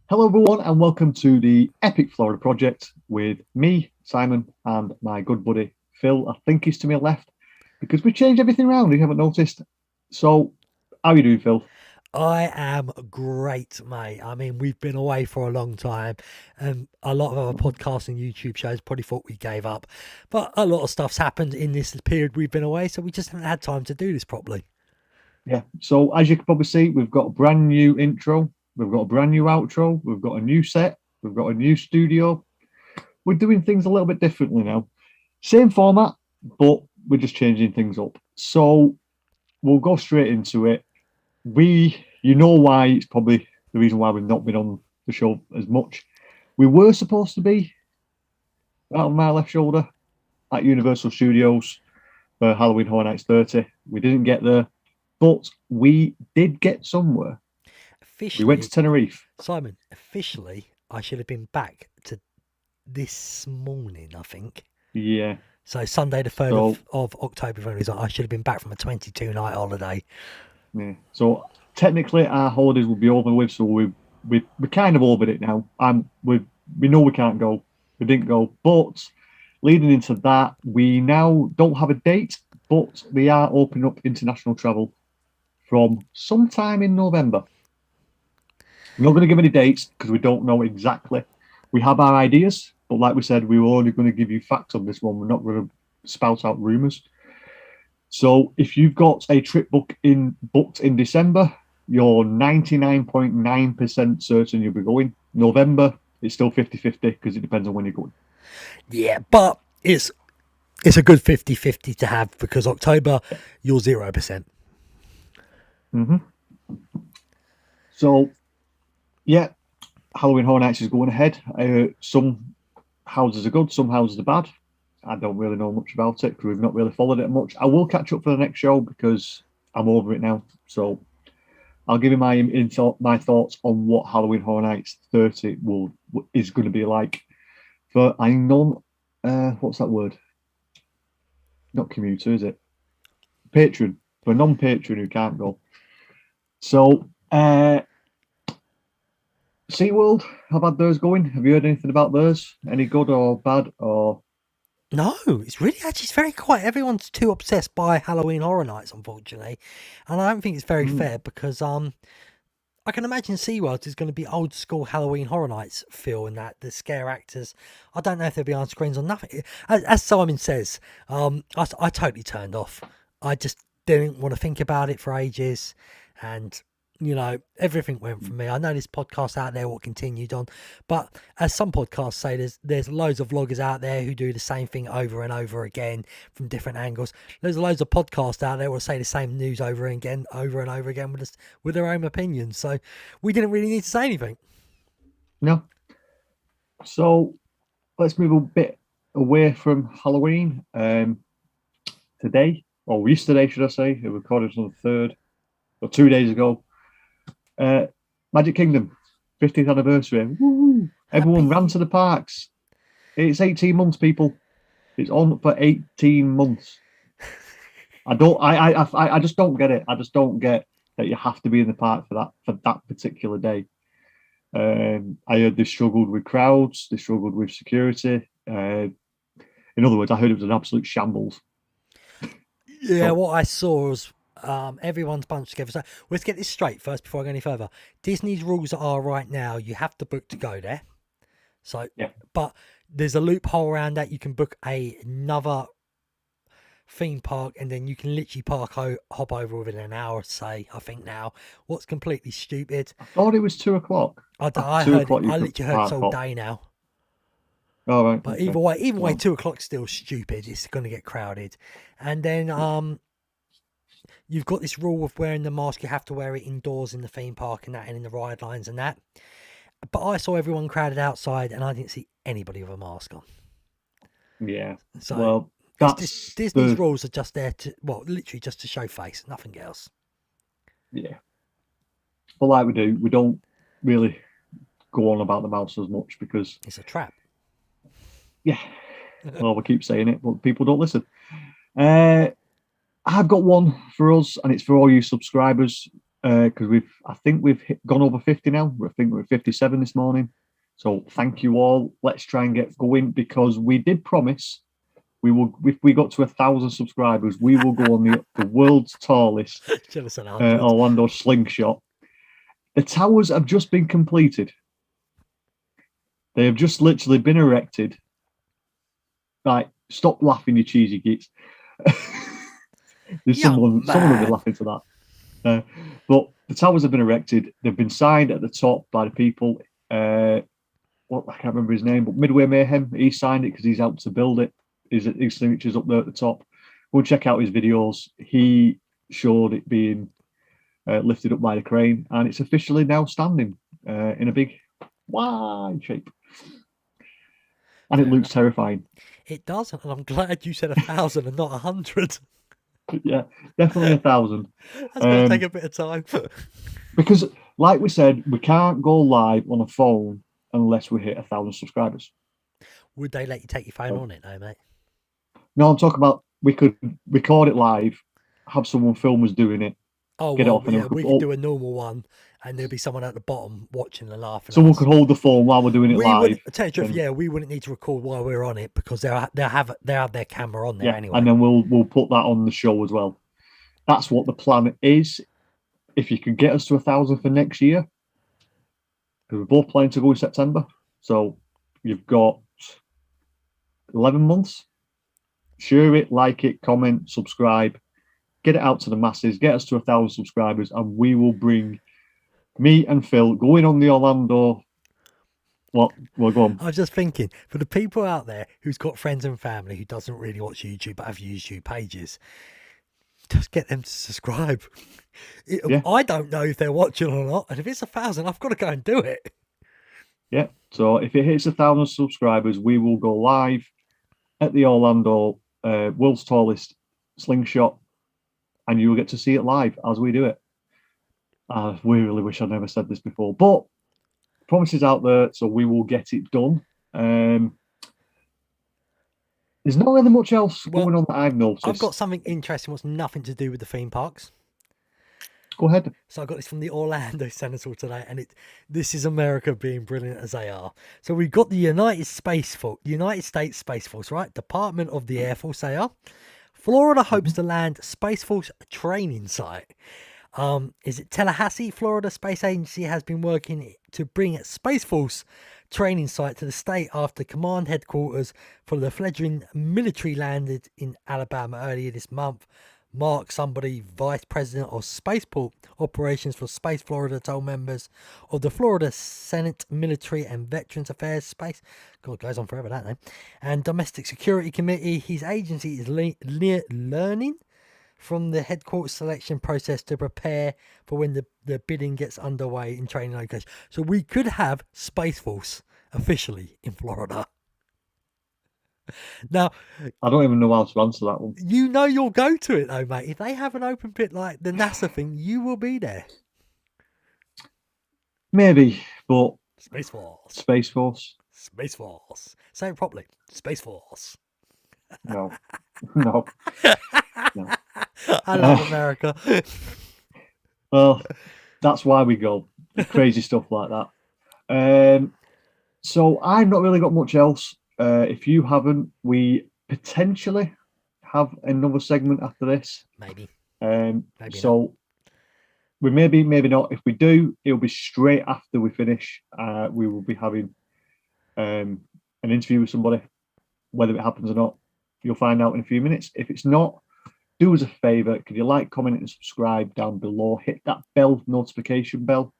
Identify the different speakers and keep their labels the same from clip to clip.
Speaker 1: Hello, everyone, and welcome to the Epic Florida Project with me, Simon, and my good buddy Phil. I think he's to my left because we changed everything around. You haven't noticed. So, how are you doing, Phil?
Speaker 2: I am great, mate. I mean, we've been away for a long time, and a lot of other podcasts and YouTube shows probably thought we gave up. But a lot of stuff's happened in this period we've been away, so we just haven't had time to do this properly.
Speaker 1: Yeah. So, as you can probably see, we've got a brand new intro, we've got a brand new outro, we've got a new set, we've got a new studio. We're doing things a little bit differently now. Same format, but we're just changing things up. So, we'll go straight into it. You know why it's probably the reason why we've not been on the show as much. We were supposed to be out of my left shoulder at Universal Studios for Halloween Horror Nights 30. We didn't get there, but we did get somewhere. We went to
Speaker 2: Officially,
Speaker 1: Tenerife.
Speaker 2: Simon, officially, I should have been back to this morning, I think.
Speaker 1: Yeah.
Speaker 2: So Sunday the 3rd
Speaker 1: So
Speaker 2: of October, I should have been back from a 22-night holiday.
Speaker 1: yeah. So technically our holidays will be over with. So we kind of over it now. We know we can't go. We didn't go, but leading into that, we now don't have a date, but we are opening up international travel from sometime in November. We're not going to give any dates because we don't know exactly. We have our ideas, but like we said, we were only going to give you facts on this one. We're not going to spout out rumors. So if you've got a trip booked in December, you're 99.9% certain you'll be going. November, it's still 50-50 because it depends on when you're going.
Speaker 2: Yeah, but it's a good 50-50 to have because October, you're 0%.
Speaker 1: Mm-hmm. So, yeah, Halloween Horror Nights is going ahead. Some houses are good, some houses are bad. I don't really know much about it because we've not really followed it much. I will catch up for the next show because I'm over it now. So I'll give you my thoughts on what Halloween Horror Nights 30 is going to be like for a non what's that word? Not commuter, is it? Patron. For a non-patron who can't go. So SeaWorld, how bad those going? Have you heard anything about those? Any good or bad or
Speaker 2: No, it's very quiet. Everyone's too obsessed by Halloween Horror Nights, unfortunately, and I don't think it's very
Speaker 1: mm,
Speaker 2: fair because I can imagine SeaWorld is going to be old school Halloween Horror Nights feel and that the scare actors. I don't know if they'll be on screens or nothing. As Simon says, I totally turned off. I just didn't want to think about it for ages, and everything went from me. I know this podcast out there will continued on, but as some podcasts say, there's loads of vloggers out there who do the same thing over and over again from different angles. There's loads of podcasts out there who will say the same news over and over again with their own opinions. So we didn't really need to say anything.
Speaker 1: no? So let's move a bit away from Halloween. Today, or yesterday, should I say? It recorded on the third, or 2 days ago. Uh, Magic Kingdom, 50th anniversary. Woo! Everyone ran
Speaker 2: Happy.
Speaker 1: to the parks. It's 18 months, people. It's on for 18 months. I just don't get it. I just don't get that you have to be in the park for that particular day. I heard they struggled with crowds, they struggled with security. In other words, I heard it was an absolute shambles.
Speaker 2: Yeah,
Speaker 1: So
Speaker 2: what I saw was everyone's bunched together. So let's get this straight first before I go any further. Disney's rules are right now you have to book to go there. So,
Speaker 1: yeah,
Speaker 2: but there's a loophole around that. You can book another theme park and then you can literally hop over within an hour, say, I think now. What's completely stupid.
Speaker 1: I thought it was 2 o'clock. After
Speaker 2: I
Speaker 1: two
Speaker 2: heard it.
Speaker 1: o'clock, you
Speaker 2: I
Speaker 1: could
Speaker 2: literally heard it's
Speaker 1: park
Speaker 2: all
Speaker 1: hop.
Speaker 2: day now.
Speaker 1: All right,
Speaker 2: But
Speaker 1: okay.
Speaker 2: either way,
Speaker 1: Well,
Speaker 2: 2 o'clock's still stupid. It's going to get crowded. And then you've got this rule of wearing the mask. You have to wear it indoors in the theme park and that, and in the ride lines and that. But I saw everyone crowded outside, and I didn't see anybody with a mask on.
Speaker 1: yeah.
Speaker 2: So
Speaker 1: Well,
Speaker 2: it's just
Speaker 1: that's
Speaker 2: Disney's
Speaker 1: the
Speaker 2: rules are just there to, well, literally just to show face, nothing else.
Speaker 1: yeah. But like we do, we don't really go on about the mouse as much because
Speaker 2: It's a trap.
Speaker 1: yeah, well, we keep saying it, but people don't listen. Uh, I've got one for us, and it's for all you subscribers. because I think we've gone over 50 now. I think we're at 57 this morning. So thank you all. Let's try and get going because we did promise we will. If we got to 1,000 subscribers, we will go on the world's tallest
Speaker 2: Should have said 100.
Speaker 1: Orlando slingshot. The towers have just been completed. They have just literally been erected. Right, stop laughing, you cheesy geeks. There's someone will be laughing to that. But the towers have been erected. They've been signed at the top by the people. I can't remember his name, but Midway Mayhem. He signed it because he's helped to build it. His signature's up there at the top. Go check out his videos. He showed it being lifted up by the crane, and it's officially now standing in a big wide shape. And it looks terrifying.
Speaker 2: It does, and I'm glad you said 1,000 and not 100.
Speaker 1: Yeah, definitely 1,000.
Speaker 2: That's going to take a bit of time.
Speaker 1: Because, like we said, we can't go live on a phone unless we hit 1,000 subscribers.
Speaker 2: Would they let you take your phone on it, though, mate?
Speaker 1: No, I'm talking about we could record it live, have someone film us doing it.
Speaker 2: Oh,
Speaker 1: get
Speaker 2: well,
Speaker 1: it off, and
Speaker 2: we could do a normal one, and there'll be someone at the bottom watching and laughing.
Speaker 1: Someone could hold the phone while we're doing it live.
Speaker 2: Tell you the truth, yeah, we wouldn't need to record while we're on it because they'll have their camera on there anyway.
Speaker 1: And then we'll put that on the show as well. That's what the plan is. If you can get us to 1,000 for next year, because we're both planning to go in September, so you've got 11 months. Share it, like it, comment, subscribe, get it out to the masses, get us to 1,000 subscribers, and we will bring me and Phil going on the Orlando. Well, go on.
Speaker 2: I was just thinking, for the people out there who's got friends and family who doesn't really watch YouTube but have YouTube pages, just get them to subscribe. I don't know if they're watching or not, and if it's 1,000, I've got to go and do it.
Speaker 1: Yeah, so if it hits 1,000 subscribers, we will go live at the Orlando world's tallest slingshot, and you will get to see it live as we do it. I really wish I'd never said this before, but promises out there, so we will get it done. There's not really much else going on that I've noticed.
Speaker 2: I've got something interesting what's nothing to do with the theme parks.
Speaker 1: Go ahead.
Speaker 2: So I got this from the Orlando Senator today, and this is America being brilliant as they are. So we've got the United States Space Force, right? Department of the Air Force, they are. Florida hopes to land Space Force training site. Is it Tallahassee? Florida Space Agency has been working to bring its Space Force training site to the state after command headquarters for the fledgling military landed in Alabama earlier this month. Mark Somebody, Vice President of Spaceport Operations for Space Florida, told members of the Florida Senate Military and Veterans Affairs Space, God, goes on forever, that name, and Domestic Security Committee, his agency is learning from the headquarters selection process to prepare for when the bidding gets underway in training locations. So we could have Space Force officially in Florida. Now,
Speaker 1: I don't even know how to answer that one.
Speaker 2: You know you'll go to it though, mate. If they have an open pit like the NASA thing, you will be there.
Speaker 1: Maybe, but
Speaker 2: Space Force.
Speaker 1: Space Force.
Speaker 2: Space Force. Say it properly. Space Force.
Speaker 1: No.
Speaker 2: I love America.
Speaker 1: Well, that's why we go. Crazy stuff like that. So I've not really got much else. If you haven't, we potentially have another segment after this.
Speaker 2: Maybe.
Speaker 1: Maybe so not. We maybe not. If we do, it'll be straight after we finish. We will be having an interview with somebody. Whether it happens or not, you'll find out in a few minutes. If it's not, do us a favour. Could you like, comment, and subscribe down below? Hit that bell, notification bell,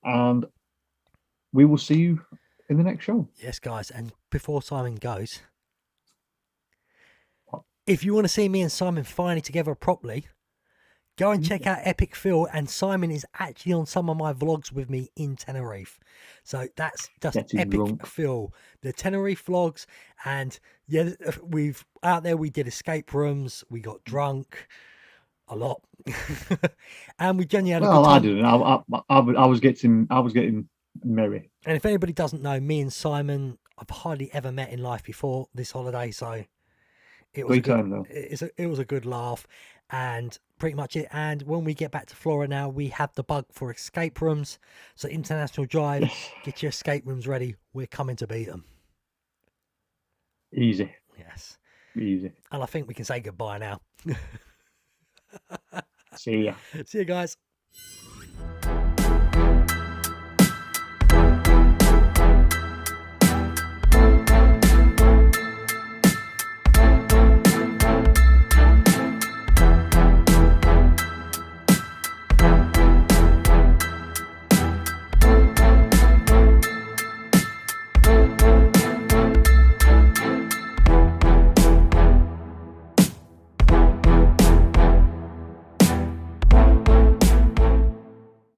Speaker 1: and we will see you in the next show.
Speaker 2: Yes, guys. And before Simon goes, if you want to see me and Simon finally together properly, go and check out Epic Phill. And Simon is actually on some of my vlogs with me in Tenerife. So that's just Epic Phill, the Tenerife vlogs. And yeah, we did escape rooms. We got drunk a lot, and we genuinely had a good time.
Speaker 1: I didn't. I was getting merry.
Speaker 2: And if anybody doesn't know, me and Simon, I've hardly ever met in life before this holiday, so it was it was a good laugh. And pretty much it. And when we get back to Florida now, we have the bug for escape rooms. So International Drive,
Speaker 1: Yes.
Speaker 2: get your escape rooms ready. We're coming to beat them.
Speaker 1: Easy.
Speaker 2: Yes.
Speaker 1: Easy.
Speaker 2: And I think we can say goodbye now.
Speaker 1: See ya.
Speaker 2: See you guys.